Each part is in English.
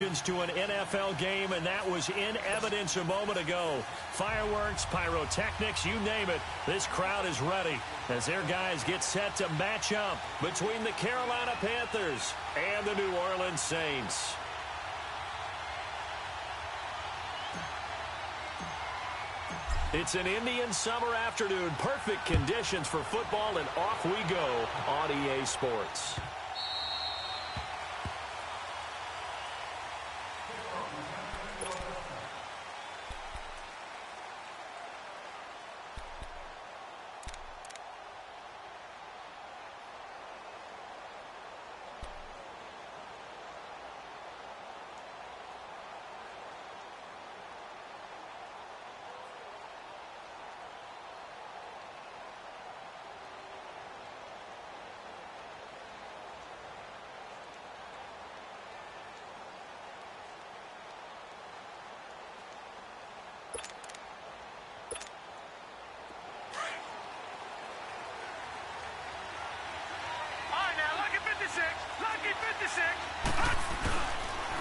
To an NFL game, and that was in evidence a moment ago. Fireworks, pyrotechnics, you name it. This crowd is ready as their guys get set to match up between the Carolina Panthers and the New Orleans Saints. It's an Indian summer afternoon. Perfect conditions for football, and off we go on EA Sports.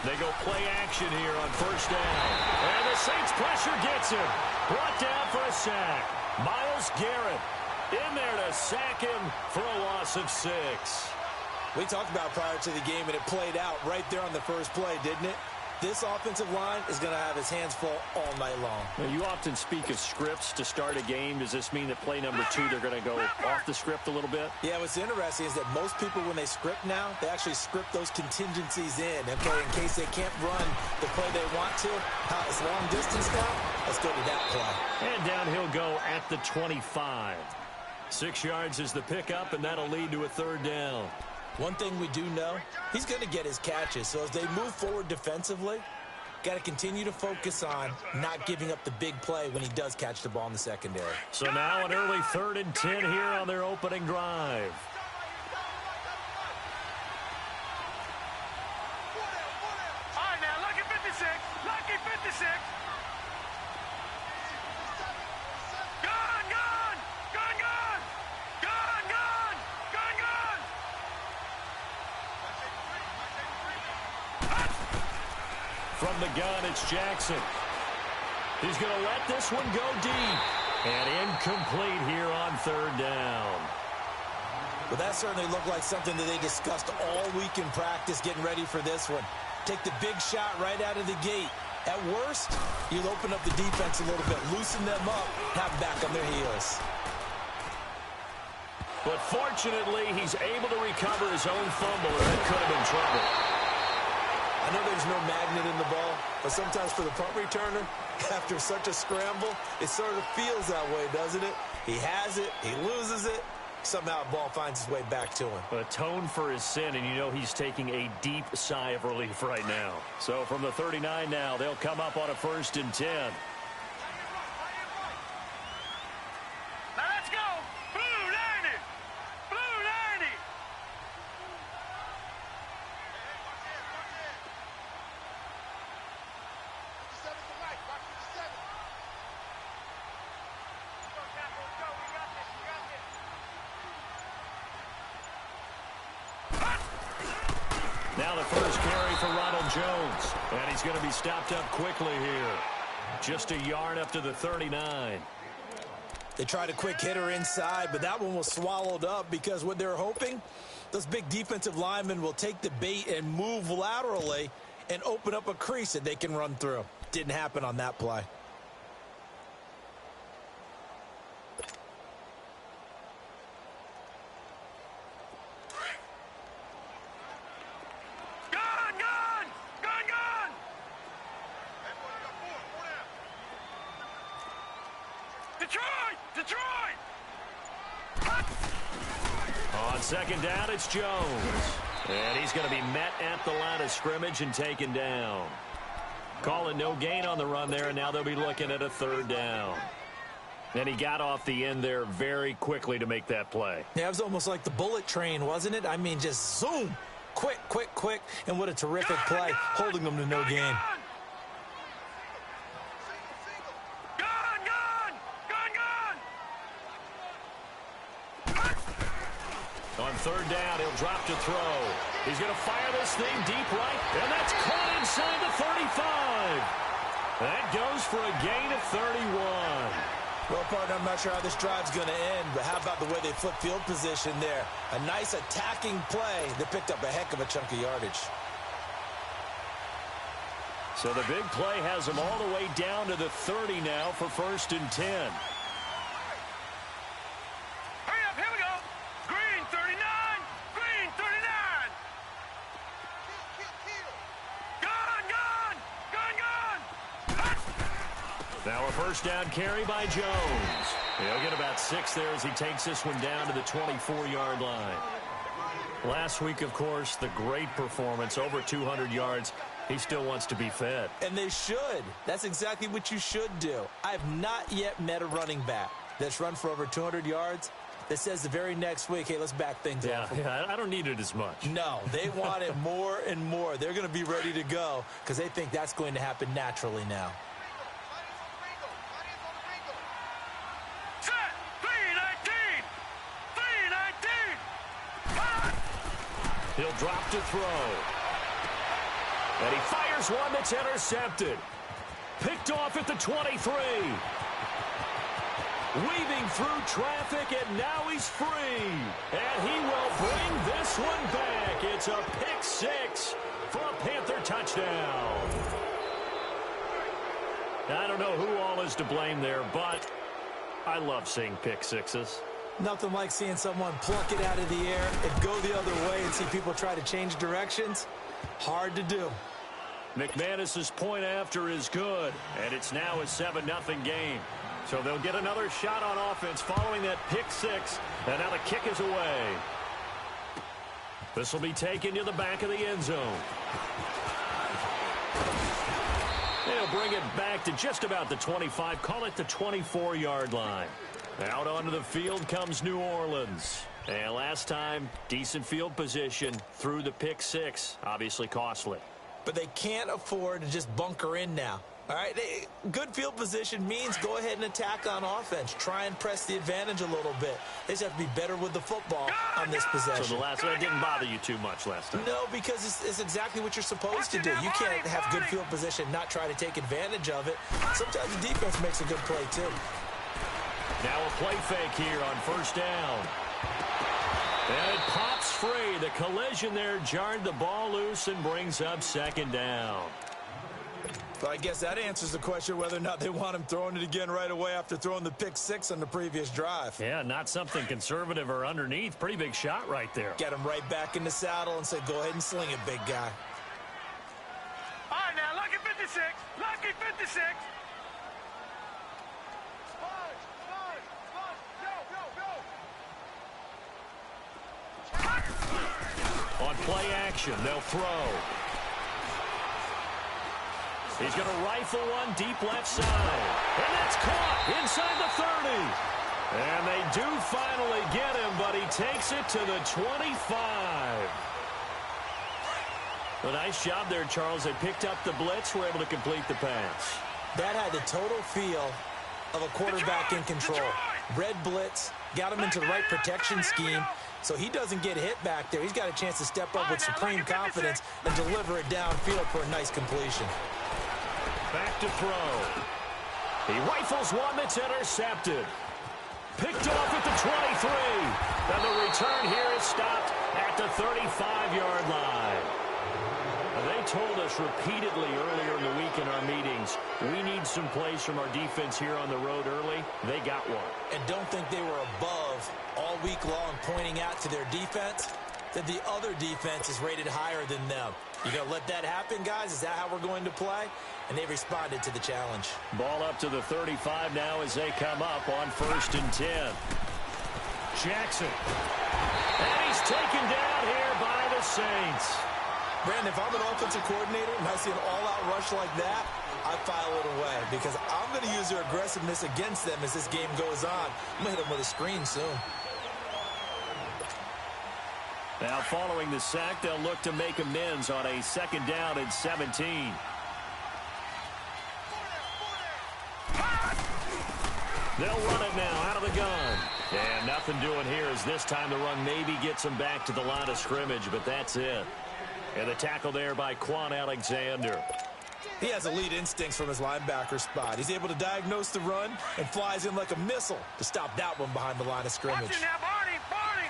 They go play action here on first down. And the Saints pressure gets him. Brought down for a sack. Myles Garrett in there to sack him for a loss of 6. We talked about prior to the game, and it played out right there on the first play, didn't it? This offensive line is going to have his hands full all night long. Now, you often speak of scripts to start a game. Does this mean that play number 2, they're going to go off the script a little bit? Yeah, what's interesting is that most people, when they script now, they actually script those contingencies in, okay, in case they can't run the play they want to. It's long distance now. Let's go to that play. And down he'll go at the 25. 6 yards is the pickup, and that'll lead to a third down. One thing we do know, he's going to get his catches. So as they move forward defensively, got to continue to focus on not giving up the big play when he does catch the ball in the secondary. So now an early 3rd and 10 here on their opening drive. All right, now, lucky 56. Lucky 56. From the gun, it's Jackson. He's going to let this one go deep. And incomplete here on 3rd down. Well, that certainly looked like something that they discussed all week in practice getting ready for this one. Take the big shot right out of the gate. At worst, you'll open up the defense a little bit, loosen them up, have them back on their heels. But fortunately, he's able to recover his own fumble, or that could have been trouble. I know there's no magnet in the ball, but sometimes for the punt returner, after such a scramble, it sort of feels that way, doesn't it? He has it, he loses it, somehow the ball finds its way back to him. Atone for his sin, and you know he's taking a deep sigh of relief right now. So from the 39 now, they'll come up on a 1st and 10. Now let's go! Blue 90! Blue 90! Now the first carry for Ronald Jones. And he's going to be stopped up quickly here. Just a yard up to the 39. They tried a quick hitter inside, but that one was swallowed up because what they're hoping, those big defensive linemen will take the bait and move laterally and open up a crease that they can run through. Didn't happen on that play. On 2nd down, it's Jones. And he's going to be met at the line of scrimmage and taken down. Call it no gain on the run there, and now they'll be looking at a 3rd down. And he got off the end there very quickly to make that play. Yeah, it was almost like the bullet train, wasn't it? I mean, just zoom. Quick, quick, quick. And what a terrific play, holding them to no gain. On 3rd down, he'll drop to throw. He's going to fire this thing deep right, and that's caught inside the 35. That goes for a gain of 31. Well, partner, I'm not sure how this drive's going to end, but how about the way they flip field position there? A nice attacking play that picked up a heck of a chunk of yardage. So the big play has them all the way down to the 30 now for 1st and 10. Hurry up, here we go. Green 39, green 39. Gun. Now a first down carry by Jones. He'll get about 6 there as he takes this one down to the 24-yard line. Last week, of course, the great performance, over 200 yards. He still wants to be fed. And they should. That's exactly what you should do. I have not yet met a running back that's run for over 200 yards that says the very next week, hey, let's back things off. Yeah, I don't need it as much. No, they want it more and more. They're going to be ready to go because they think that's going to happen naturally now. Set, 319, 319. He'll drop to throw. And he fires one that's intercepted. Picked off at the 23. Weaving through traffic, and now he's free. And he will bring this one back. It's a pick 6 for a Panther touchdown. I don't know who all is to blame there, but I love seeing pick 6s. Nothing like seeing someone pluck it out of the air and go the other way and see people try to change directions. Hard to do. McManus's point after is good, and it's now a 7-0 game. So they'll get another shot on offense following that pick 6, and now the kick is away. This will be taken to the back of the end zone. They'll bring it back to just about the 25, call it the 24-yard line. Out onto the field comes New Orleans. And last time, decent field position through the pick 6, obviously costly. But they can't afford to just bunker in now. All right, good field position means go ahead and attack on offense. Try and press the advantage a little bit. They just have to be better with the football on this possession. So the last one didn't bother you too much last time? No, because it's exactly what you're supposed to do. You can't have good field position and not try to take advantage of it. Sometimes the defense makes a good play, too. Now a play fake here on first down. And it pops free. The collision there jarred the ball loose and brings up second down. Well, I guess that answers the question whether or not they want him throwing it again right away after throwing the pick 6 on the previous drive. Yeah, not something conservative or underneath. Pretty big shot right there. Get him right back in the saddle and say, go ahead and sling it, big guy. All right, now, lucky 56. Lucky 56. On play action, they'll throw. He's going to rifle one deep left side. And that's caught inside the 30. And they do finally get him, but he takes it to the 25. A nice job there, Charles. They picked up the blitz, were able to complete the pass. That had the total feel of a quarterback in control. Red blitz, got him into the right protection scheme, so he doesn't get hit back there. He's got a chance to step up with supreme confidence and deliver it downfield for a nice completion. Back to throw. He rifles one that's intercepted. Picked off at the 23. And the return here is stopped at the 35-yard line. They told us repeatedly earlier in the week in our meetings, we need some plays from our defense here on the road early. They got one. And don't think they were above all week long pointing out to their defense that the other defense is rated higher than them. You going to let that happen, guys? Is that how we're going to play? And they responded to the challenge. Ball up to the 35 now as they come up on 1st and 10. Jackson. And he's taken down here by the Saints. Brandon, if I'm an offensive coordinator and I see an all-out rush like that, I file it away because I'm going to use their aggressiveness against them as this game goes on. I'm going to hit them with a screen soon. Now following the sack, they'll look to make amends on a 2nd down and 17. They'll run it now out of the gun. And nothing doing here as this time the run maybe gets him back to the line of scrimmage, but that's it. And the tackle there by Quan Alexander. He has elite instincts from his linebacker spot. He's able to diagnose the run and flies in like a missile to stop that one behind the line of scrimmage. Watch it now, Barney, Barney.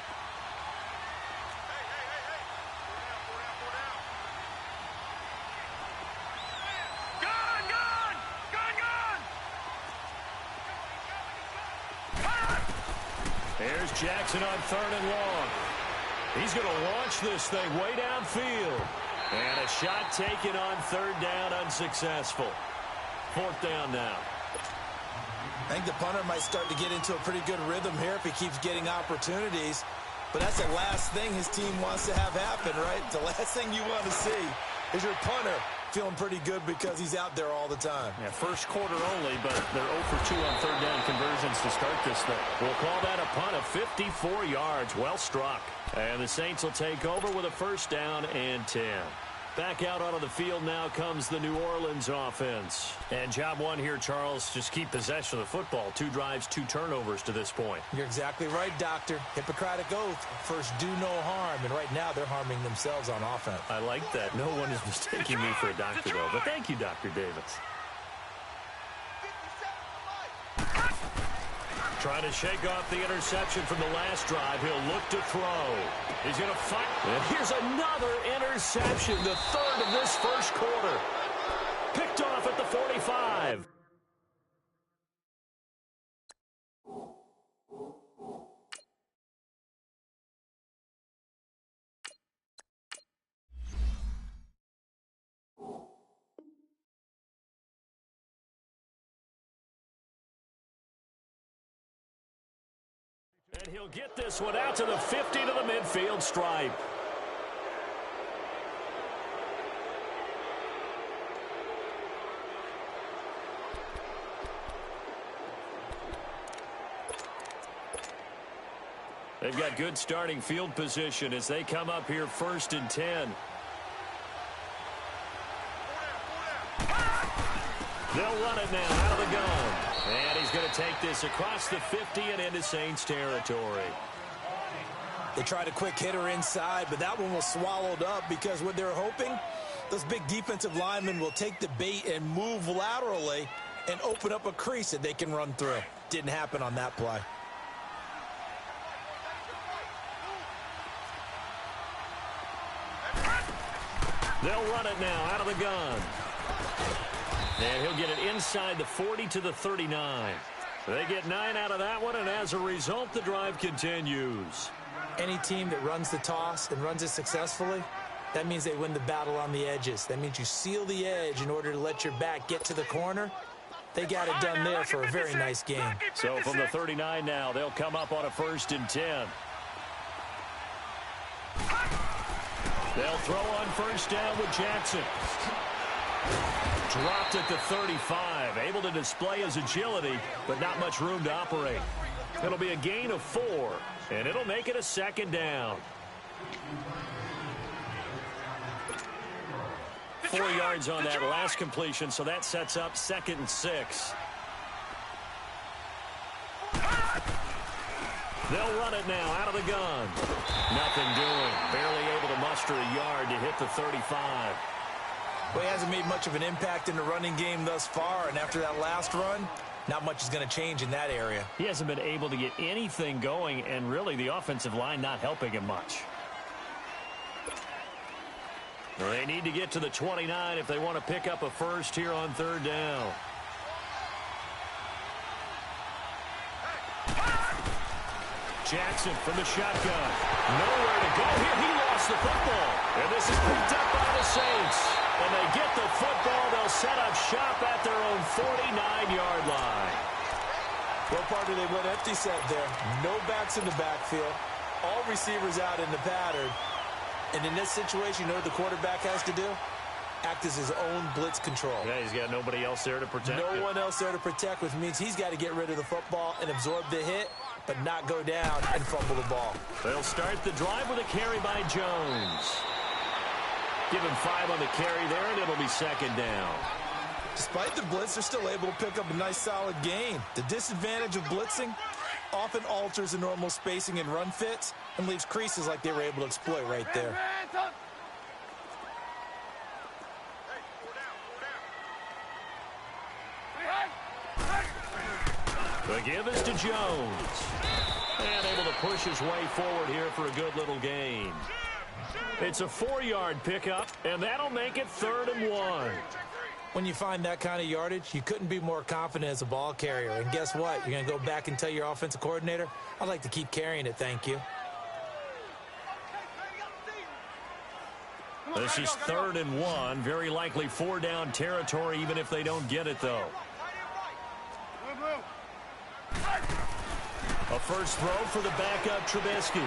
Gun, gun, gun, gun. There's Jackson on 3rd and long. He's going to launch this thing way downfield. And a shot taken on 3rd down, unsuccessful. 4th down now. I think the punter might start to get into a pretty good rhythm here if he keeps getting opportunities. But that's the last thing his team wants to have happen, right? The last thing you want to see is your punter feeling pretty good because he's out there all the time. Yeah, first quarter only, but they're 0 for 2 on 3rd down conversions to start this thing. We'll call that a punt of 54 yards. Well struck. And the Saints will take over with a 1st down and 10. Back out onto the field now comes the New Orleans offense. And job one here, Charles, just keep possession of the football. 2 drives, 2 turnovers to this point. You're exactly right, Doctor. Hippocratic oath. First, do no harm. And right now, they're harming themselves on offense. I like that. No one is mistaking me for a doctor, though. But thank you, Dr. Davis. Trying to shake off the interception from the last drive. He'll look to throw. He's going to fight. And here's another interception, the 3rd of this first quarter. Picked off at the 45. And he'll get this one out to the 50 to the midfield stripe. They've got good starting field position as they come up here 1st and 10. They'll run it now out of the gun. And he's going to take this across the 50 and into Saints territory. They tried a quick hitter inside, but that one was swallowed up because what they're hoping, those big defensive linemen will take the bait and move laterally and open up a crease that they can run through. Didn't happen on that play. They'll run it now out of the gun. And he'll get it inside the 40 to the 39. They get 9 out of that one, and as a result, the drive continues. Any team that runs the toss and runs it successfully, that means they win the battle on the edges. That means you seal the edge in order to let your back get to the corner. They got it done there for a very nice game. So from the 39 now, they'll come up on a 1st and 10. They'll throw on 1st down with Jackson. Dropped at the 35, able to display his agility, but not much room to operate. It'll be a gain of 4, and it'll make it a 2nd down. 4 yards on that last completion, so that sets up 2nd and 6. They'll run it now out of the gun. Nothing doing. Barely able to muster a yard to hit the 35. Well, he hasn't made much of an impact in the running game thus far, and after that last run, not much is going to change in that area. He hasn't been able to get anything going, and really the offensive line not helping him much. Well, they need to get to the 29 if they want to pick up a 1st here on 3rd down. Jackson from the shotgun. Nowhere to go here. He lost the football. And this is picked up by the Saints. And they get the football. They'll set up shop at their own 49-yard line. Well, partner, they went empty set there. No backs in the backfield. All receivers out in the pattern. And in this situation, you know what the quarterback has to do? Act as his own blitz control. Yeah, he's got nobody else there to protect him. No one else there to protect, which means he's got to get rid of the football and absorb the hit, but not go down and fumble the ball. They'll start the drive with a carry by Jones. Give him 5 on the carry there, and it'll be 2nd down. Despite the blitz, they're still able to pick up a nice solid gain. The disadvantage of blitzing, often alters the normal spacing and run fits and leaves creases like they were able to exploit right there. The give is to Jones. And able to push his way forward here for a good little gain. It's a 4-yard pickup, and that'll make it 3rd and 1. When you find that kind of yardage, you couldn't be more confident as a ball carrier. And guess what? You're going to go back and tell your offensive coordinator, I'd like to keep carrying it, thank you. This is 3rd and 1. Very likely 4-down territory, even if they don't get it, though. A first throw for the backup Trubisky.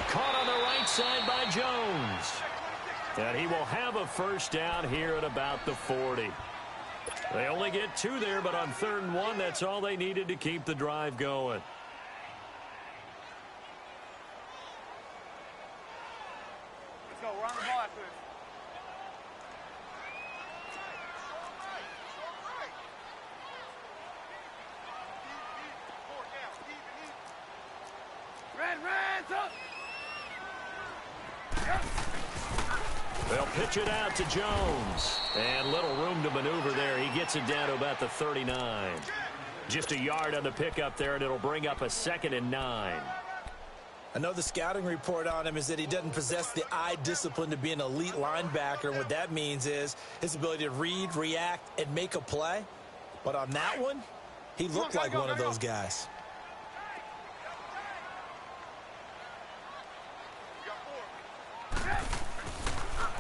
Caught on the right side by Jones. And he will have a first down here at about the 40. They only get 2 there, but on 3rd and 1, that's all they needed to keep the drive going. Let's go. We're on the ball after this. They'll pitch it out to Jones. And little room to maneuver there. He gets it down to about the 39. Just a yard on the pickup there, and it'll bring up a 2nd and 9. Another scouting report on him is that he doesn't possess the eye discipline to be an elite linebacker. And what that means is his ability to read, react, and make a play. But on that one, he looked like one of those guys.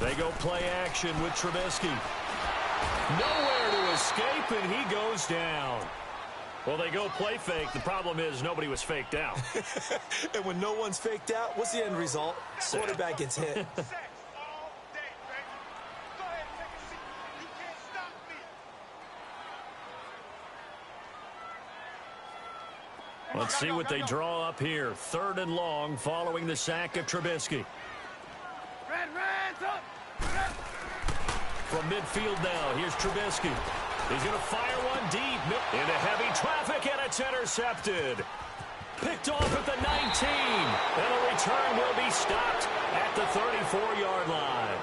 They go play action with Trubisky. Nowhere to escape, and he goes down. Well, they go play fake. The problem is nobody was faked out. And when no one's faked out, what's the end result? Quarterback gets hit. Let's see what they draw up here. 3rd and long following the sack of Trubisky. From midfield now, here's Trubisky. He's going to fire one deep into heavy traffic, and it's intercepted. Picked off at the 19, and the return will be stopped at the 34-yard line.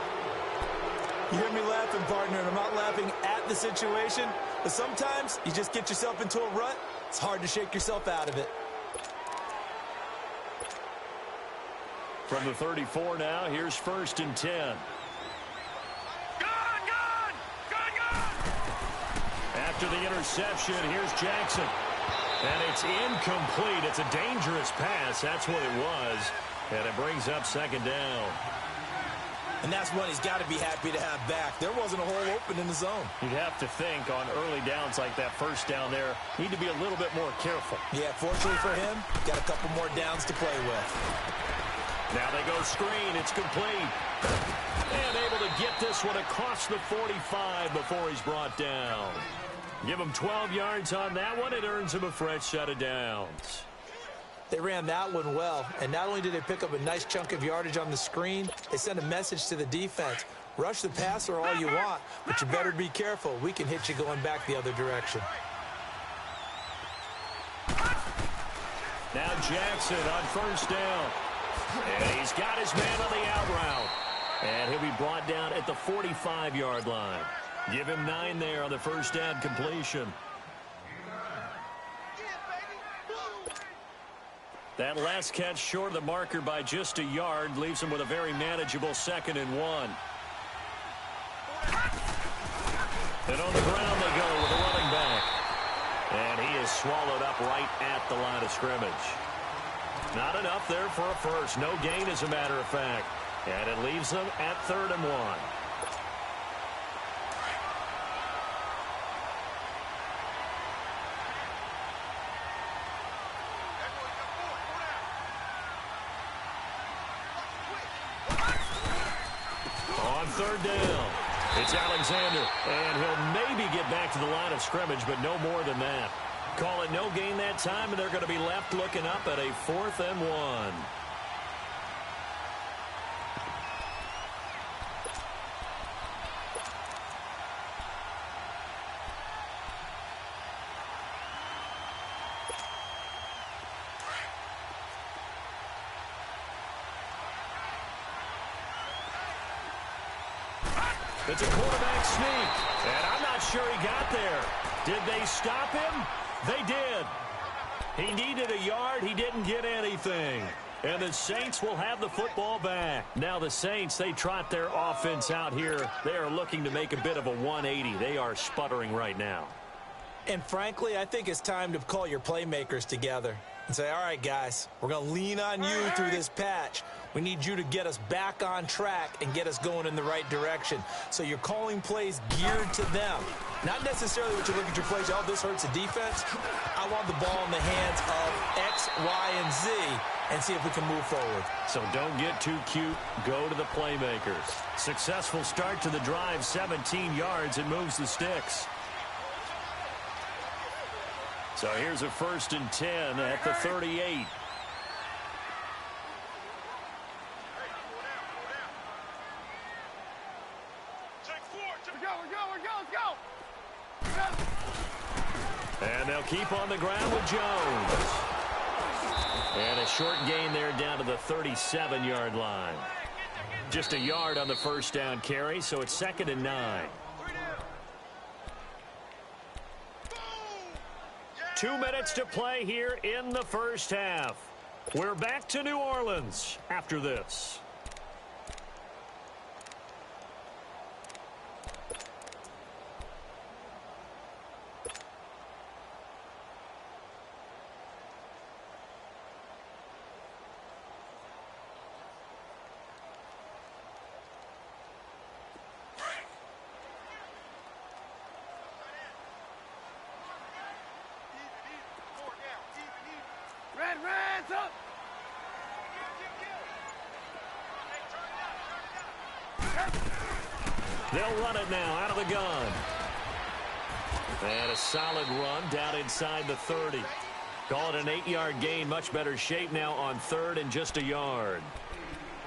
You hear me laughing, partner, and I'm not laughing at the situation, but sometimes you just get yourself into a rut. It's hard to shake yourself out of it. From the 34 now, here's 1st and 10. After the interception, here's Jackson. And it's incomplete. It's a dangerous pass. That's what it was. And it brings up 2nd down. And that's one he's got to be happy to have back. There wasn't a hole open in the zone. You'd have to think on early downs like that, first down there, need to be a little bit more careful. Yeah, fortunately for him, got a couple more downs to play with. Now they go screen. It's complete. And able to get this one across the 45 before he's brought down. Give him 12 yards on that one. It earns him a fresh set of downs. They ran that one well, and not only did they pick up a nice chunk of yardage on the screen, they sent a message to the defense. Rush the passer all you want, but you better be careful. We can hit you going back the other direction. Now Jackson on 1st down. And he's got his man on the out route. And he'll be brought down at the 45-yard line. Give him 9 there on the first down completion. That last catch short of the marker by just a yard leaves him with a very manageable 2nd and 1. And on the ground they go with a running back. And he is swallowed up right at the line of scrimmage. Not enough there for a first. No gain, as a matter of fact. And it leaves them at 3rd and 1. On 3rd down, it's Alexander, and he'll maybe get back to the line of scrimmage, but no more than that. Call it no gain that time, and they're going to be left looking up at a 4th and 1. It's a quarterback sneak. And I'm not sure he got there. Did they stop him? They did. He needed a yard. He didn't get anything. And the Saints will have the football back. Now the Saints, they trot their offense out here. They are looking to make a bit of a 180. They are sputtering right now. And frankly, I think it's time to call your playmakers together and say, all right, guys, we're going to lean on you through this patch. We need you to get us back on track and get us going in the right direction. So you're calling plays geared to them. Not necessarily what you look at your plays, oh, this hurts the defense. I want the ball in the hands of X, Y, and Z and see if we can move forward. So don't get too cute. Go to the playmakers. Successful start to the drive, 17 yards. It moves the sticks. So here's a 1st and 10 at the 38. And they'll keep on the ground with Jones. And a short gain there down to the 37-yard line. Just a yard on the first down carry, so it's 2nd and 9. 2 minutes to play here in the first half. We're back to New Orleans after this. They'll run it now out of the gun. And a solid run down inside the 30. Call it an 8-yard gain. Much better shape now on 3rd and just a yard.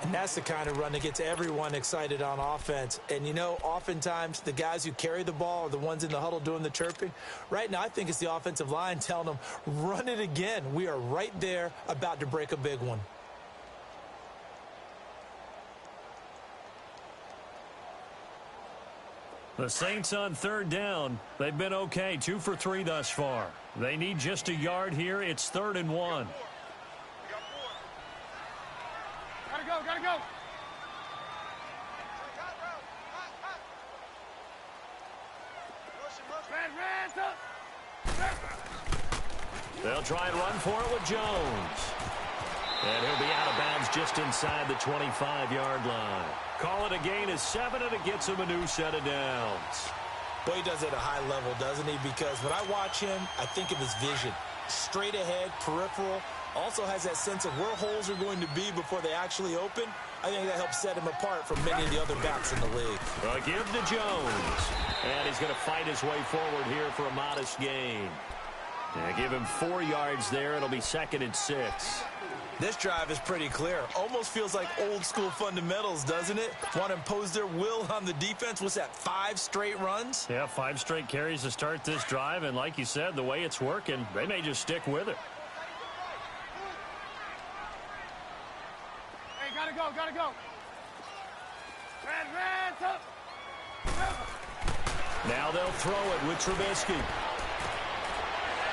And that's the kind of run that gets everyone excited on offense. And, you know, oftentimes the guys who carry the ball are the ones in the huddle doing the chirping. Right now, I think it's the offensive line telling them, run it again. We are right there about to break a big one. The Saints on 3rd down. They've been okay. 2 for 3 thus far. They need just a yard here. It's 3rd and 1. Gotta go. They'll try and run for it with Jones. And he'll be out of bounds just inside the 25-yard line. Call it a gain of 7, and it gets him a new set of downs. Boy, he does it at a high level, doesn't he? Because when I watch him, I think of his vision. Straight ahead, peripheral. Also has that sense of where holes are going to be before they actually open. I think that helps set him apart from many of the other backs in the league. Well, give to Jones. And he's going to fight his way forward here for a modest gain. And give him 4 yards there. It'll be 2nd and 6. This drive is pretty clear. Almost feels like old school fundamentals, doesn't it? Want to impose their will on the defense. What's that, 5 straight runs? Yeah, 5 straight carries to start this drive. And like you said, the way it's working, they may just stick with it. Hey, gotta go. Red, up. Now they'll throw it with Trubisky.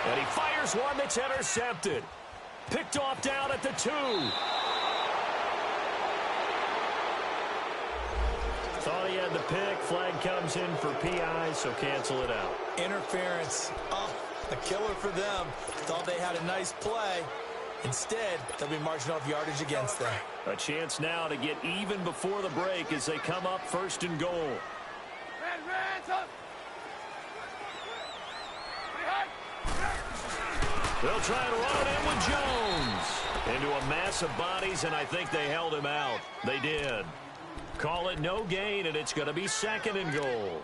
And he fires one that's intercepted. Picked off down at the 2. Thought he had the pick. Flag comes in for PI, so cancel it out. Interference. Oh, a killer for them. Thought they had a nice play. Instead, they'll be marching off yardage against them. A chance now to get even before the break as they come up 1st and goal. Red, up. They'll try to run it in with Jones. Into a mass of bodies, and I think they held him out. They did. Call it no gain, and it's going to be 2nd and goal.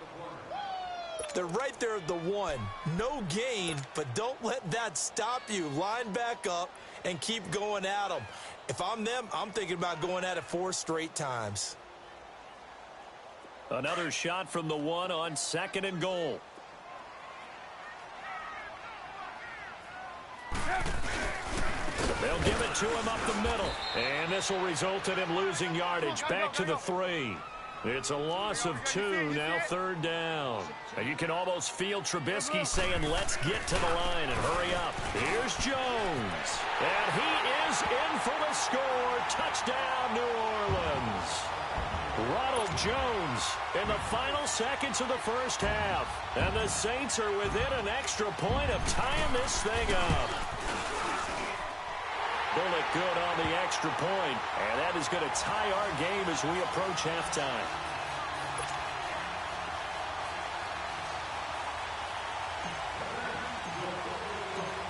They're right there at the 1. No gain, but don't let that stop you. Line back up and keep going at them. If I'm them, I'm thinking about going at it 4 straight times. Another shot from the 1 on 2nd and goal. They'll give it to him up the middle. And this will result in him losing yardage. Back to the 3. It's a loss of 2, now third down. And you can almost feel Trubisky saying, let's get to the line and hurry up. Here's Jones. And he is in for the score. Touchdown, New Orleans. Ronald Jones in the final seconds of the first half. And the Saints are within an extra point of tying this thing up. Bullock good on the extra point, and that is going to tie our game as we approach halftime.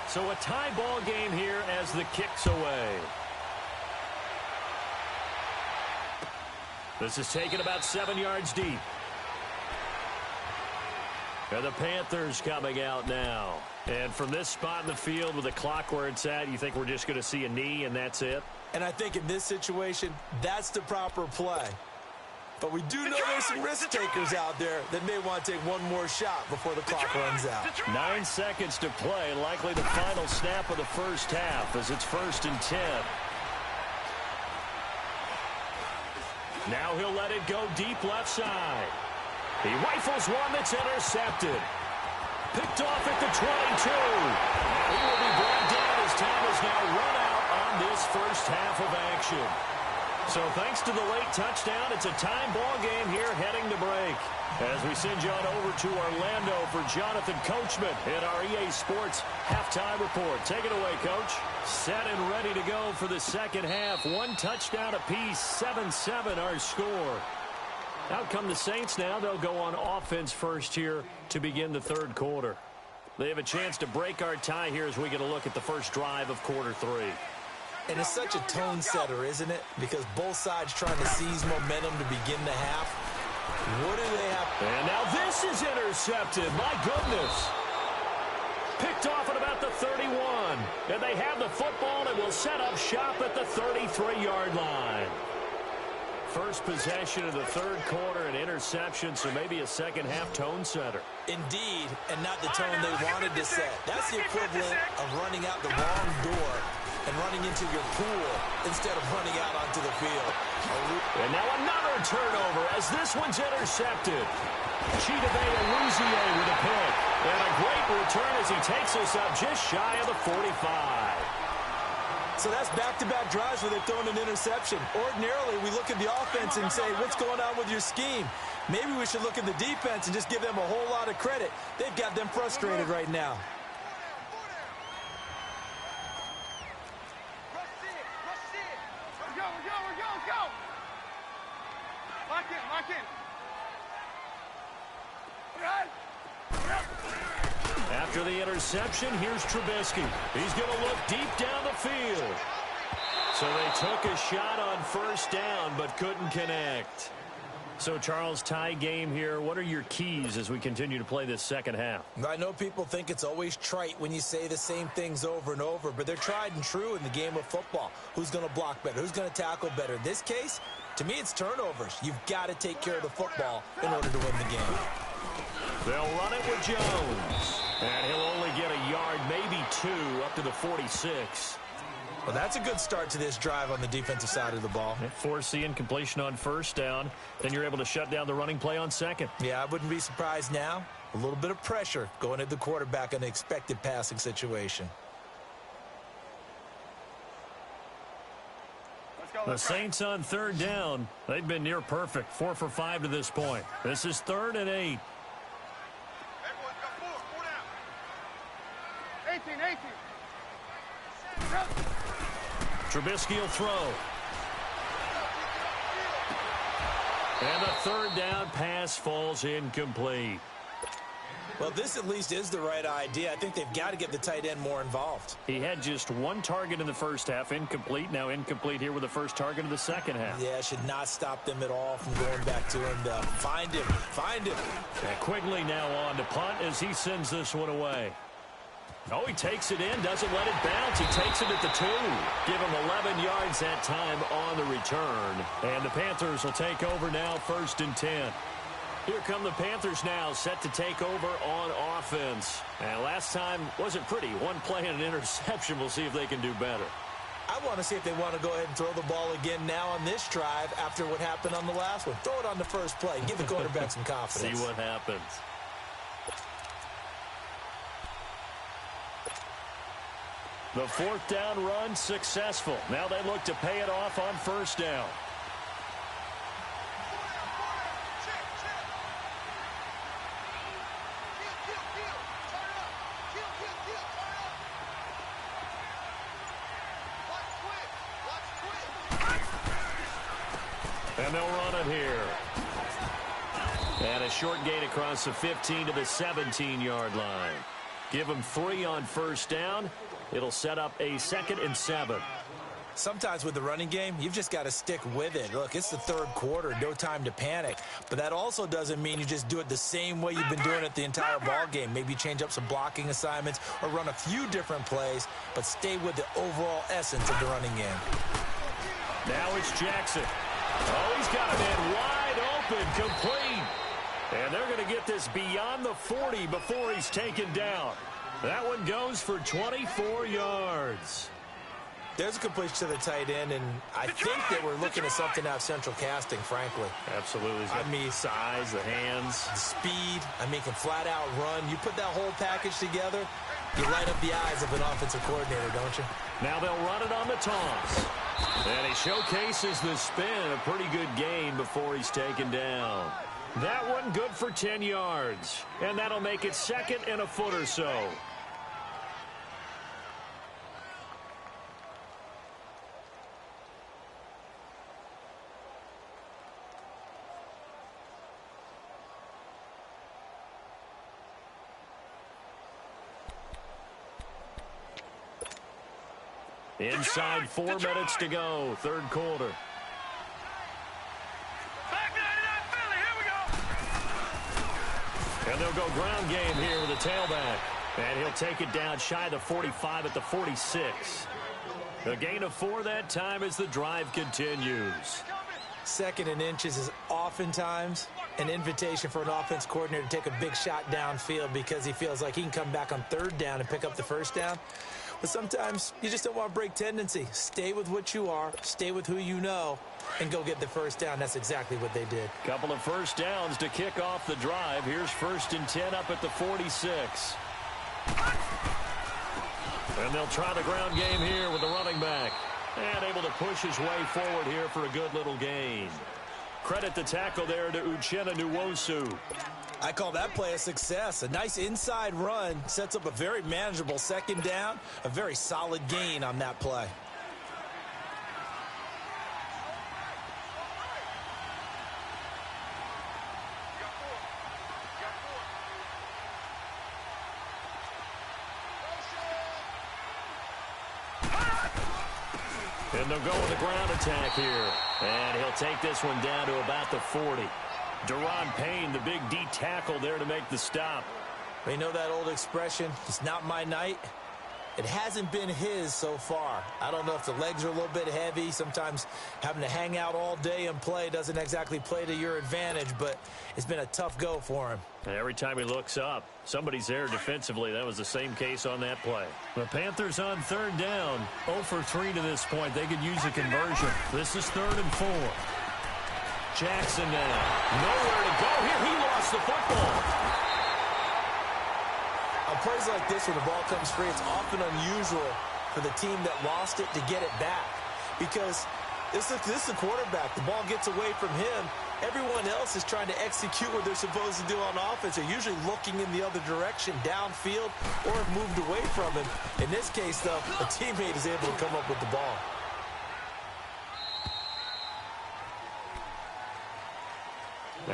So a tie ball game here as the kick's away. This is taken about 7 yards deep. And the Panthers coming out now. And from this spot in the field with the clock where it's at, you think we're just going to see a knee and that's it? And I think in this situation, that's the proper play. But we do know there's some risk takers out there that may want to take one more shot before the clock runs out. 9 seconds to play, likely the final snap of the first half as it's 1st and 10. Now he'll let it go deep left side. He rifles one that's intercepted. Picked off at the 22. And he will be brought down as time has now run out on this first half of action. So thanks to the late touchdown, it's a time ball game here heading to break. As we send you on over to Orlando for Jonathan Coachman in our EA Sports halftime report. Take it away, Coach. Set and ready to go for the second half. 1 touchdown apiece, 7-7 our score. Out come the Saints now. They'll go on offense first here to begin the third quarter. They have a chance to break our tie here as we get a look at the first drive of quarter 3. And it's such a tone setter, isn't it? Because both sides trying to seize momentum to begin the half. What do they have? And now this is intercepted. My goodness. Picked off at about the 31. And they have the football and will set up shop at the 33-yard line. First possession of the third quarter, an interception, so maybe a second-half tone setter. Indeed, and not the tone they wanted to set. That's the equivalent of running out the wrong door and running into your pool instead of running out onto the field. And now another turnover as this one's intercepted. Chidobe Awuzie with a pick. And a great return as he takes us up just shy of the 45. So that's back-to-back drives where they've thrown an interception. Ordinarily, we look at the offense and say, what's going on with your scheme? Maybe we should look at the defense and just give them a whole lot of credit. They've got them frustrated right now. Go! Lock in. After the interception, here's Trubisky. He's going to look deep down the field. So they took a shot on first down, but couldn't connect. So, Charles, tie game here. What are your keys as we continue to play this second half? I know people think it's always trite when you say the same things over and over, but they're tried and true in the game of football. Who's going to block better? Who's going to tackle better? In this case, to me, it's turnovers. You've got to take care of the football in order to win the game. They'll run it with Jones. And he'll only get a yard, maybe 2, up to the 46. Well, that's a good start to this drive on the defensive side of the ball. Force the incompletion on first down. Then you're able to shut down the running play on second. Yeah, I wouldn't be surprised now. A little bit of pressure going at the quarterback in an expected passing situation. The Saints on third down. They've been near perfect. 4 for 5 to this point. This is 3rd and 8. Trubisky will throw. And the third down pass falls incomplete. Well, this at least is the right idea. I think they've got to get the tight end more involved. He had just 1 target in the first half, incomplete. Now incomplete here with the first target of the second half. Yeah, should not stop them at all from going back to him to find him. And Quigley now on to punt as he sends this one away. Oh, he takes it in, doesn't let it bounce. He takes it at the 2. Give him 11 yards that time on the return. And the Panthers will take over now, 1st and 10. Here come the Panthers now, set to take over on offense. And last time wasn't pretty. 1 play and an interception. We'll see if they can do better. I want to see if they want to go ahead and throw the ball again now on this drive after what happened on the last one. Throw it on the first play. Give the quarterback some confidence. See what happens. The fourth down run successful. Now they look to pay it off on first down. And they'll run it here. And a short gain across the 15 to the 17-yard line. Give them 3 on first down. It'll set up a 2nd and 7. Sometimes with the running game, you've just got to stick with it. Look, it's the third quarter, no time to panic. But that also doesn't mean you just do it the same way you've been doing it the entire ball game. Maybe change up some blocking assignments or run a few different plays, but stay with the overall essence of the running game. Now it's Jackson. Oh, he's got it in wide open, complete. And they're going to get this beyond the 40 before he's taken down. That one goes for 24 yards. There's a completion to the tight end, and I think that we're looking at something out of central casting, frankly. Absolutely. I mean, size, the hands. The speed. I mean, can flat out run. You put that whole package together, you light up the eyes of an offensive coordinator, don't you? Now they'll run it on the toss. And he showcases the spin. A pretty good gain before he's taken down. That one good for 10 yards. And that'll make it 2nd and a foot or so. Inside 4 minutes to go, third quarter. Back 99 Philly, here we go. And they'll go ground game here with a tailback. And he'll take it down shy of the 45 at the 46. A gain of 4 that time as the drive continues. 2nd and inches is oftentimes an invitation for an offense coordinator to take a big shot downfield because he feels like he can come back on 3rd down and pick up the first down. But sometimes you just don't want to break tendency. Stay with what you are, stay with who you know, and go get the first down. That's exactly what they did. Couple of first downs to kick off the drive. Here's 1st and 10 up at the 46. And they'll try the ground game here with the running back. And able to push his way forward here for a good little gain. Credit the tackle there to Uchenna Nwosu. I call that play a success. A nice inside run sets up a very manageable 2nd down. A very solid gain on that play. And they'll go with the ground attack here. And he'll take this one down to about the 40. Deron Payne, the big D tackle there to make the stop. You know that old expression, it's not my night? It hasn't been his so far. I don't know if the legs are a little bit heavy. Sometimes having to hang out all day and play doesn't exactly play to your advantage, but it's been a tough go for him. And every time he looks up, somebody's there defensively. That was the same case on that play. The Panthers on 3rd down, 0 for 3 to this point. They could use a conversion. This is 3rd and 4. Jackson now. Nowhere to go here. He lost the football. On plays like this, when the ball comes free, it's often unusual for the team that lost it to get it back. Because this is the quarterback. The ball gets away from him. Everyone else is trying to execute what they're supposed to do on offense. They're usually looking in the other direction, downfield, or have moved away from him. In this case, though, a teammate is able to come up with the ball.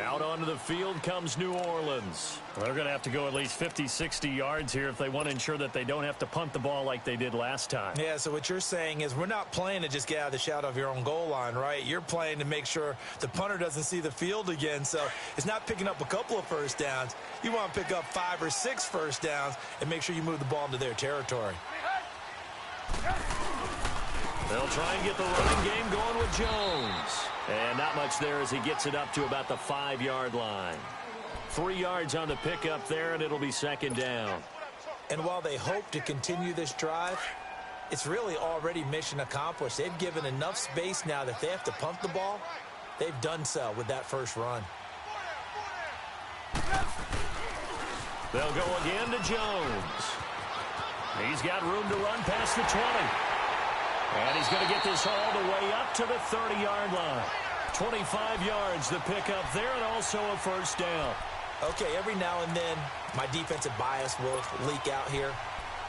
Out onto the field comes New Orleans. They're going to have to go at least 50, 60 yards here if they want to ensure that they don't have to punt the ball like they did last time. Yeah, so what you're saying is we're not playing to just get out of the shadow of your own goal line, right? You're playing to make sure the punter doesn't see the field again. So it's not picking up a couple of first downs. You want to pick up 5 or 6 first downs and make sure you move the ball into their territory. They'll try and get the running game going with Jones. And not much there as he gets it up to about the 5-yard line. 3 yards on the pickup there, and it'll be 2nd down. And while they hope to continue this drive, it's really already mission accomplished. They've given enough space now that they have to pump the ball. They've done so with that first run. They'll go again to Jones. He's got room to run past the 20. And he's going to get this all the way up to the 30-yard line. 25 yards the pickup there, and also a first down. Okay, every now and then, my defensive bias will leak out here.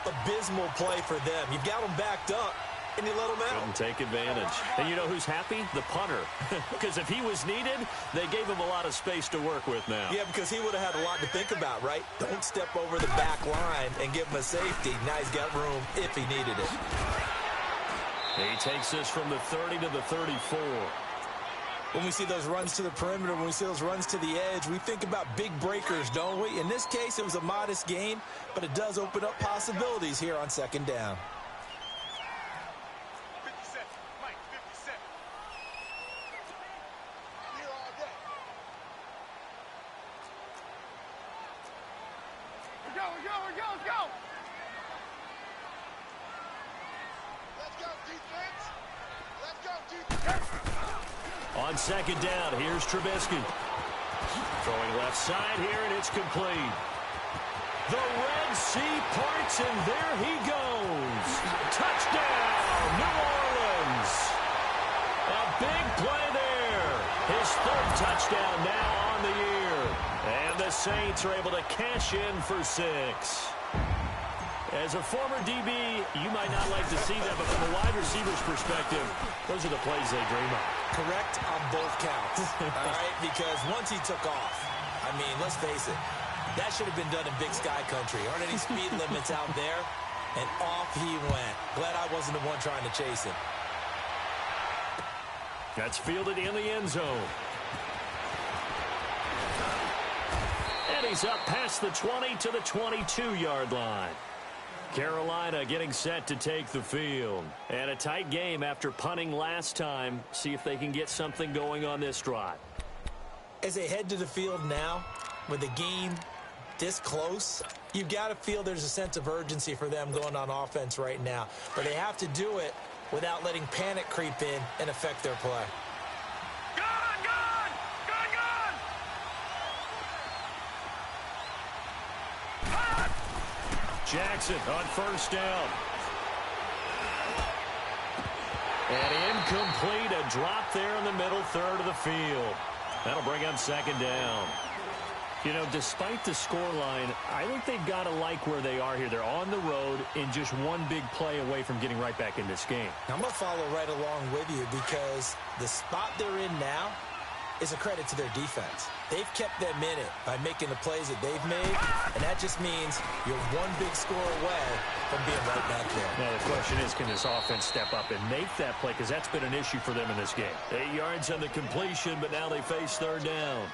Abysmal play for them. You've got them backed up, and you let them out. Couldn't take advantage. And you know who's happy? The punter. Because if he was needed, they gave him a lot of space to work with now. Yeah, because he would have had a lot to think about, right? Don't step over the back line and give him a safety. Now he's got room if he needed it. He takes this from the 30 to the 34. When we see those runs to the perimeter, when we see those runs to the edge, we think about big breakers, don't we? In this case, it was a modest gain, but it does open up possibilities here on second down. 57. Mike, 57. Here all day. We go, let's go. Let's go, defense. Let's go, defense. On second down, here's Trubisky. Throwing left side here, and it's complete. The Red Sea parts, and there he goes. Touchdown, New Orleans. A big play there. His third touchdown now on the year. And the Saints are able to cash in for 6. As a former DB, you might not like to see that, but from a wide receiver's perspective, those are the plays they dream of. Correct on both counts, all right? Because once he took off, I mean, let's face it, that should have been done in Big Sky country. Aren't any speed limits out there? And off he went. Glad I wasn't the one trying to chase him. That's fielded in the end zone. And he's up past the 20 to the 22-yard line. Carolina getting set to take the field. And a tight game after punting last time. See if they can get something going on this drive. As they head to the field now, with the game this close, you've got to feel there's a sense of urgency for them going on offense right now. But they have to do it without letting panic creep in and affect their play. Gun! Jackson on first down. And incomplete, a drop there in the middle third of the field. That'll bring up second down. You know, despite the scoreline, I think they've got to like where they are here. They're on the road and just one big play away from getting right back in this game. I'm going to follow right along with you because the spot they're in now is a credit to their defense. They've kept them in it by making the plays that they've made, and that just means you're one big score away from being right back there. Now, the question is, can this offense step up and make that play? Because that's been an issue for them in this game. 8 yards on the completion, but now they face third down.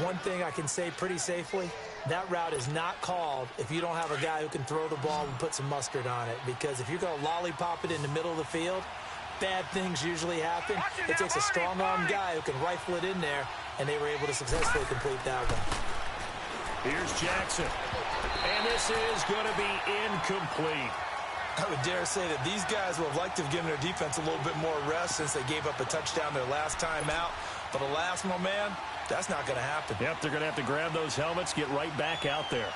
One thing I can say pretty safely, that route is not called if you don't have a guy who can throw the ball and put some mustard on it. Because if you're going to lollipop it in the middle of the field, bad things usually happen. It takes a strong-arm guy who can rifle it in there, and they were able to successfully complete that one. Here's Jackson. And this is going to be incomplete. I would dare say that these guys would have liked to have given their defense a little bit more rest since they gave up a touchdown their last time out. But alas, my man, that's not going to happen. Yep, they're going to have to grab those helmets, get right back out there.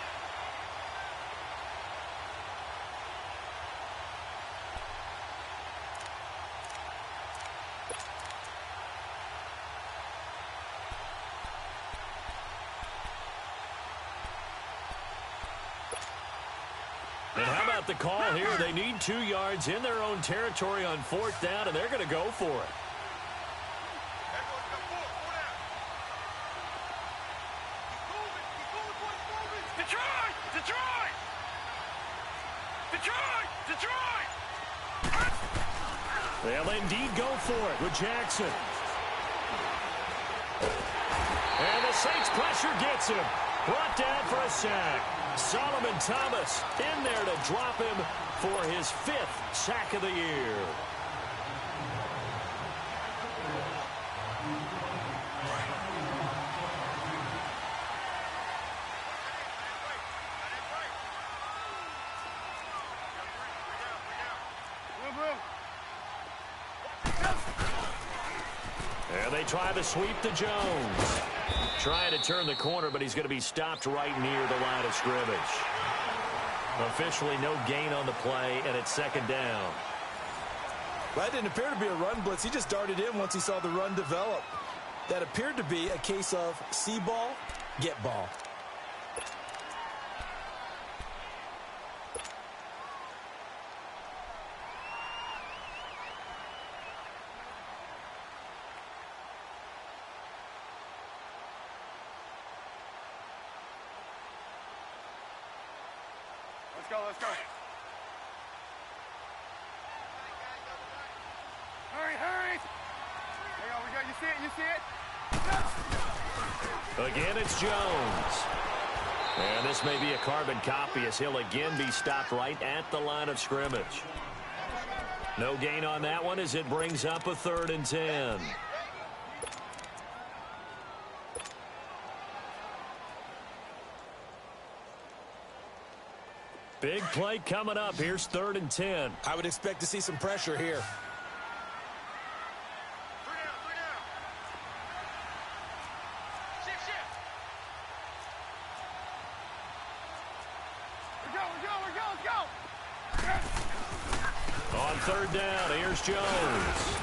And how about the call here? They need 2 yards in their own territory on fourth down, and they're going to go for it. They'll indeed go for it with Jackson. And the Saints pressure gets him. Brought down for a sack. Solomon Thomas in there to drop him for his 5th sack of the year. try the sweep to Jones. Trying to turn the corner, but he's going to be stopped right near the line of scrimmage. Officially no gain on the play, and it's second down. Well, that didn't appear to be a run blitz. He just darted in once he saw the run develop. That appeared to be a case of see ball, get ball. Let's go. Hurry. There we go. You see it? Again, it's Jones. And this may be a carbon copy as he'll again be stopped right at the line of scrimmage. No gain on that one as it brings up a 3rd and 10. Big play coming up. Here's 3rd and 10. I would expect to see some pressure here. 3 down. Let's go. On 3rd down, here's Jones.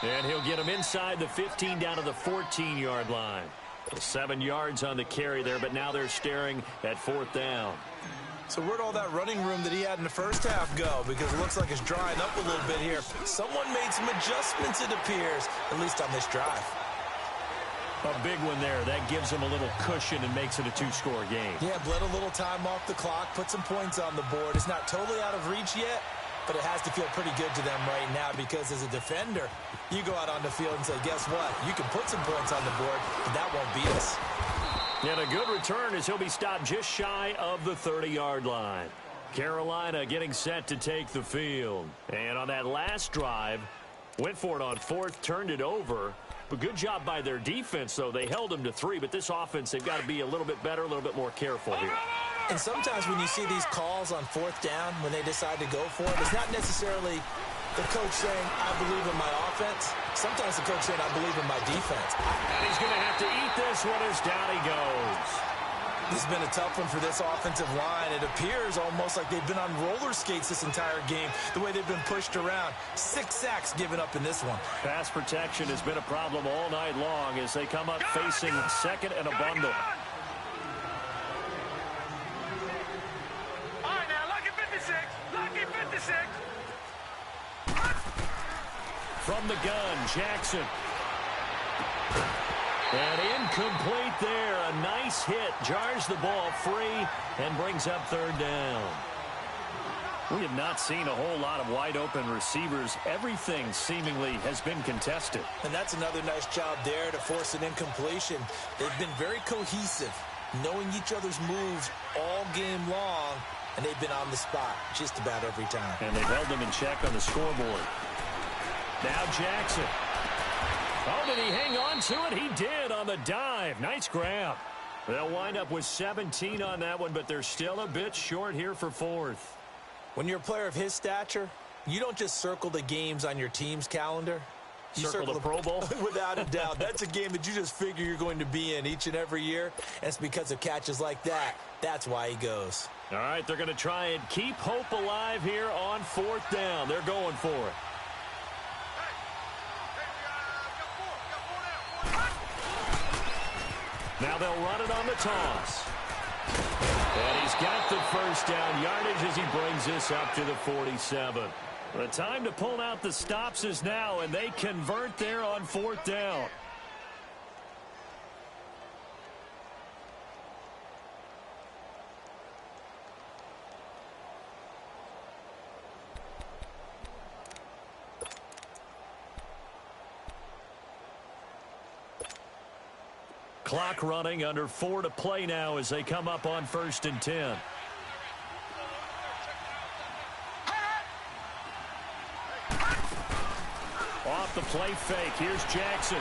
And he'll get him inside the 15 down to the 14-yard line. 7 yards on the carry there, but now they're staring at 4th down. So where'd all that running room that he had in the first half go? Because it looks like it's drying up a little bit here. Someone made some adjustments, it appears, at least on this drive. A big one there. That gives him a little cushion and makes it a 2-score game. Yeah, bled a little time off the clock, put some points on the board. It's not totally out of reach yet, but it has to feel pretty good to them right now because as a defender, you go out on the field and say, guess what? You can put some points on the board, but that won't beat us. And a good return as he'll be stopped just shy of the 30-yard line. Carolina getting set to take the field. And on that last drive, went for it on 4th, turned it over. But good job by their defense, though. They held them to 3, but this offense, they've got to be a little bit better, a little bit more careful here. And sometimes when you see these calls on 4th down, when they decide to go for it, it's not necessarily the coach saying, I believe in my offense. Sometimes the coach saying, I believe in my defense. And he's going to have to eat this one as down he goes. This has been a tough one for this offensive line. It appears almost like they've been on roller skates this entire game, the way they've been pushed around. 6 sacks given up in this one. Pass protection has been a problem all night long as they come up facing 2nd and a bundle. All right, now, lucky 56. Lucky 56. From the gun, Jackson. And incomplete there. A nice hit. Jars the ball free and brings up 3rd down. We have not seen a whole lot of wide-open receivers. Everything seemingly has been contested. And that's another nice job there to force an incompletion. They've been very cohesive, knowing each other's moves all game long, and they've been on the spot just about every time. And they've held them in check on the scoreboard. Now Jackson. Oh, did he hang on to it? He did on the dive. Nice grab. They'll wind up with 17 on that one, but they're still a bit short here for 4th. When you're a player of his stature, you don't just circle the games on your team's calendar. You circle the Pro Bowl? Without a doubt. That's a game that you just figure you're going to be in each and every year, and it's because of catches like that. That's why he goes. All right, they're going to try and keep hope alive here on 4th down. They're going for it. Now they'll run it on the toss. And he's got the 1st down yardage as he brings this up to the 47. The time to pull out the stops is now, and they convert there on 4th down. Clock running, under 4 to play now as they come up on 1st and 10. Off the play fake. Here's Jackson.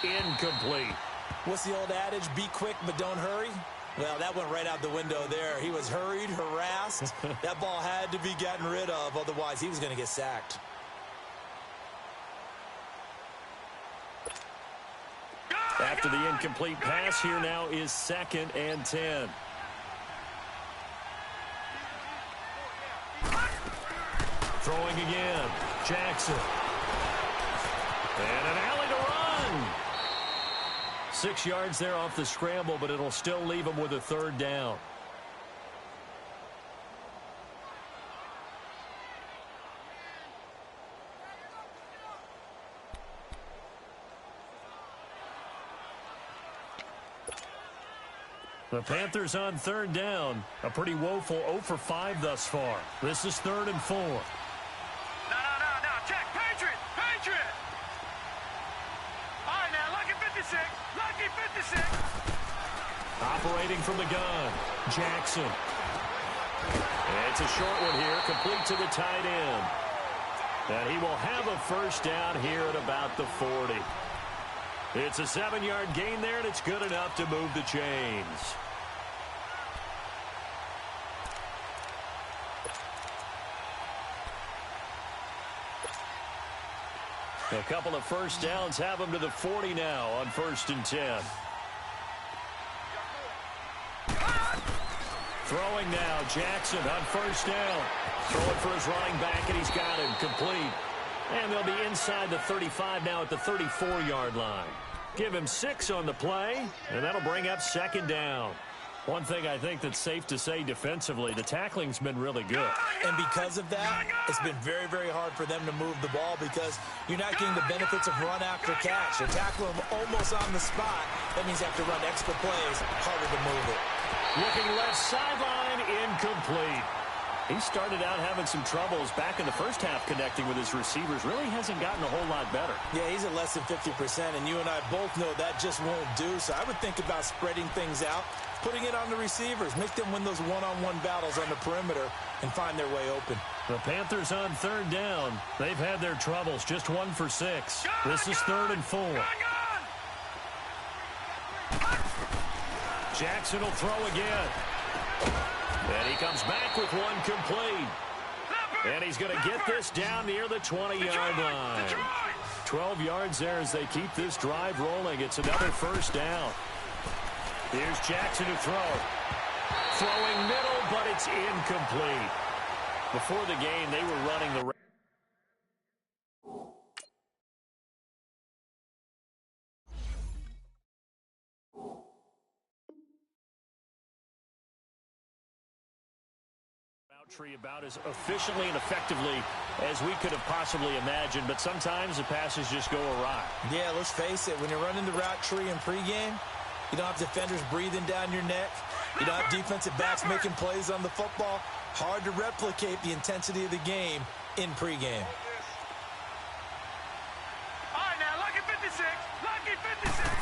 Incomplete. What's the old adage? Be quick, but don't hurry. Well, that went right out the window there. He was hurried, harassed. That ball had to be gotten rid of, otherwise he was going to get sacked. After the incomplete pass, here now is 2nd and 10. Throwing again. Jackson. And an alley to run. 6 yards there off the scramble, but it'll still leave him with a 3rd down. The Panthers on 3rd down. A pretty woeful 0 for 5 thus far. This is 3rd and 4. No. Check. Patriot. All right, now, lucky 56. Lucky 56. Operating from the gun. Jackson. It's a short one here. Complete to the tight end. And he will have a 1st down here at about the 40. It's a 7-yard gain there, and it's good enough to move the chains. A couple of 1st downs have him to the 40 now on 1st and 10. Throwing now, Jackson on 1st down. Throwing for his running back, and he's got him complete. And they'll be inside the 35 now at the 34-yard line. Give him 6 on the play, and that'll bring up 2nd down. One thing I think that's safe to say defensively, the tackling's been really good. And because of that, it's been very, very hard for them to move the ball because you're not getting the benefits of run after catch. They're tackling them almost on the spot. That means you have to run extra plays, harder to move it. Looking left sideline, incomplete. He started out having some troubles back in the first half connecting with his receivers. Really hasn't gotten a whole lot better. Yeah, he's at less than 50%, and you and I both know that just won't do. So I would think about spreading things out, putting it on the receivers, make them win those one-on-one battles on the perimeter and find their way open. The Panthers on 3rd down. They've had their troubles, just 1 for 6. This is 3rd and 4. Jackson will throw again. And he comes back with one complete. And he's going to get this down near the 20-yard line. 12 yards there as they keep this drive rolling. It's another 1st down. Here's Jackson to throw. Throwing middle, but it's incomplete. Before the game, they were running the tree about as efficiently and effectively as we could have possibly imagined, but sometimes the passes just go awry. Yeah, let's face it, when you're running the route tree in pregame, you don't have defenders breathing down your neck. You don't have defensive backs making plays on the football. Hard to replicate the intensity of the game in pregame. All right, now, lucky 56. Lucky 56.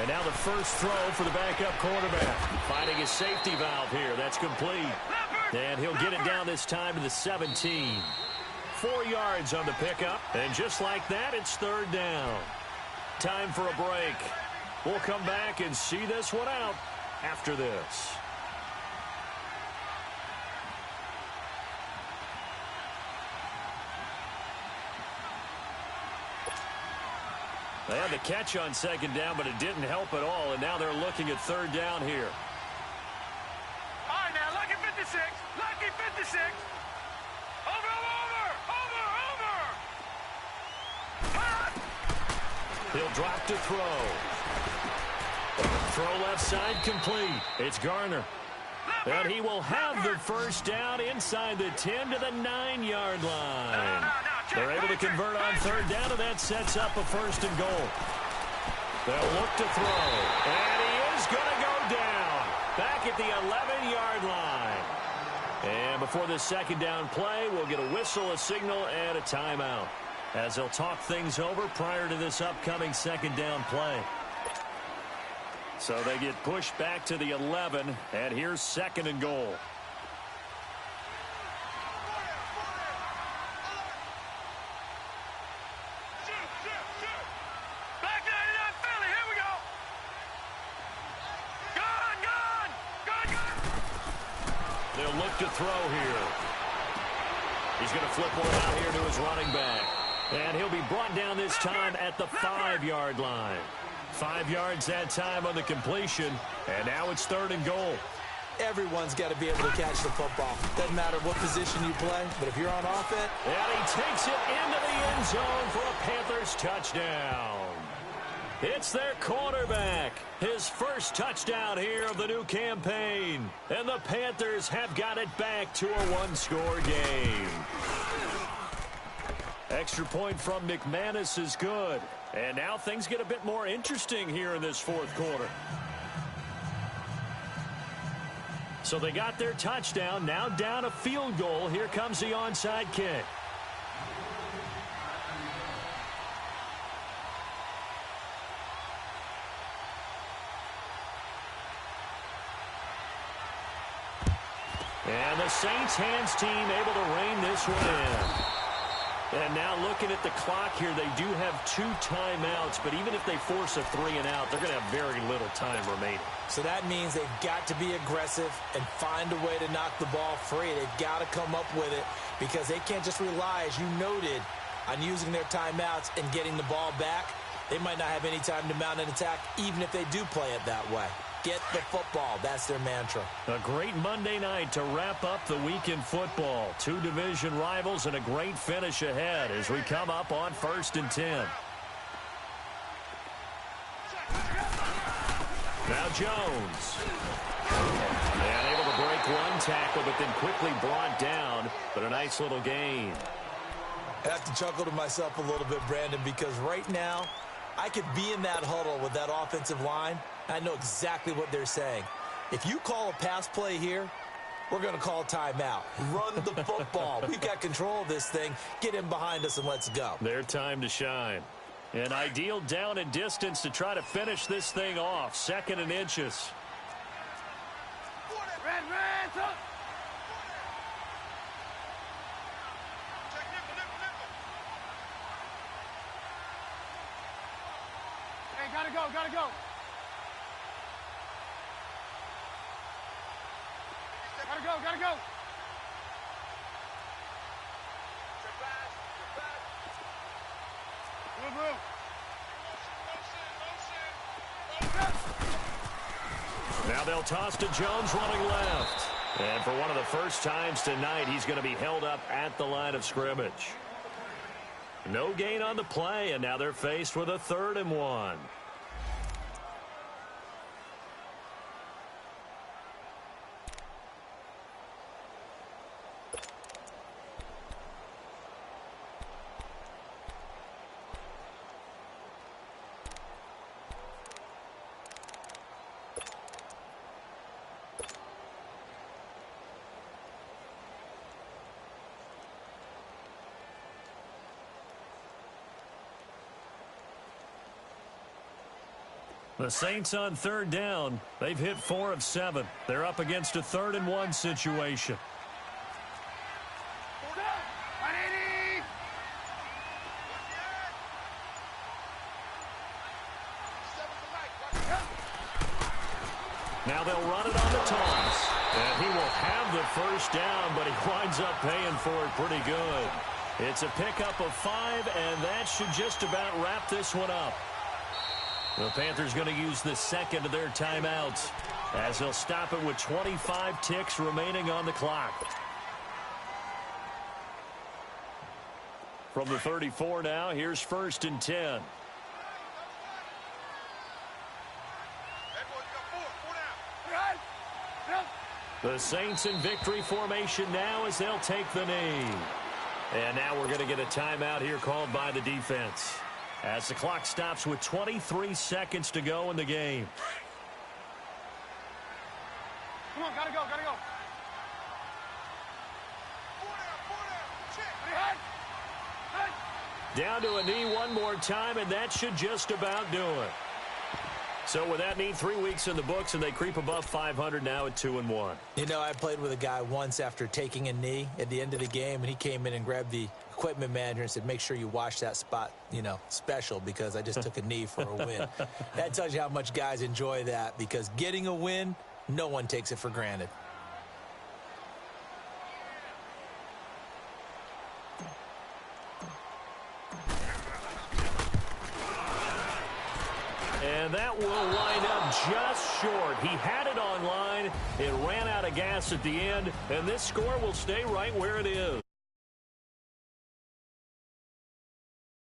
And now the first throw for the backup quarterback. Finding his safety valve here. That's complete. And he'll get it down this time to the 17. 4 yards on the pickup. And just like that, it's 3rd down. Time for a break. We'll come back and see this one out after this. They had the catch on 2nd down, but it didn't help at all. And now they're looking at 3rd down here. All right, now, lucky 56. Lucky 56. Over. He'll drop to throw. Throw left side complete. It's Garner. And he will have the 1st down inside the 10 to the 9-yard line. They're able to convert on 3rd down, and that sets up a 1st and goal. They'll look to throw. And he is going to go down. Back at the 11-yard line. And before this 2nd down play, we'll get a whistle, a signal, and a timeout, as they'll talk things over prior to this upcoming 2nd down play. So they get pushed back to the 11, and here's 2nd and goal. Back 99 Philly, here we go. Gun. They'll look to throw here. He's going to flip one out here to his running back. And he'll be brought down this time at the 5-yard line. 5 yards that time on the completion, and now it's 3rd and goal. Everyone's got to be able to catch the football. Doesn't matter what position you play, but if you're on offense. And he takes it into the end zone for a Panthers touchdown. It's their quarterback. His first touchdown here of the new campaign. And the Panthers have got it back to a one-score game. Extra point from McManus is good. And now things get a bit more interesting here in this 4th quarter. So they got their touchdown, now down a field goal. Here comes the onside kick. And the Saints hands team able to rein this one in. And now looking at the clock here, they do have 2 timeouts, but even if they force a 3 and out, they're going to have very little time remaining. So that means they've got to be aggressive and find a way to knock the ball free. They've got to come up with it because they can't just rely, as you noted, on using their timeouts and getting the ball back. They might not have any time to mount an attack, even if they do play it that way. Get the football. That's their mantra. A great Monday night to wrap up the week in football. 2 division rivals and a great finish ahead as we come up on 1st and 10. Now Jones. And able to break one tackle, but then quickly brought down. But a nice little gain. I have to chuckle to myself a little bit, Brandon, because right now I could be in that huddle with that offensive line. I know exactly what they're saying. If you call a pass play here, we're going to call timeout. Run the football. We've got control of this thing. Get in behind us and let's go. Their time to shine. An ideal down and distance to try to finish this thing off. 2nd and inches. Hey, gotta go, gotta go. Gotta go, gotta go. Move, move. Now they'll toss to Jones running left. And for one of the first times tonight, he's going to be held up at the line of scrimmage. No gain on the play, and now they're faced with a 3rd and 1. The Saints on 3rd down. They've hit 4 of 7. They're up against a 3rd and 1 situation. Now they'll run it on the toss. And he will have the first down, but he winds up paying for it pretty good. It's a pickup of 5, and that should just about wrap this one up. The Panthers going to use the 2nd of their timeouts as they'll stop it with 25 ticks remaining on the clock. From the 34 now, here's 1st and 10. The Saints in victory formation now as they'll take the knee. And now we're going to get a timeout here called by the defense as the clock stops with 23 seconds to go in the game. Come on, gotta go, gotta go. Down to a knee one more time, and that should just about do it. So with that knee, 3 weeks in the books, and they creep above 500 now at 2-1. You know, I played with a guy once after taking a knee at the end of the game, and he came in and grabbed the equipment manager and said, make sure you wash that spot, you know, special, because I just took a knee for a win. That tells you how much guys enjoy that, because getting a win, no one takes it for granted. And And that will line up just short. He had it on line. It ran out of gas at the end, and this score will stay right where it is.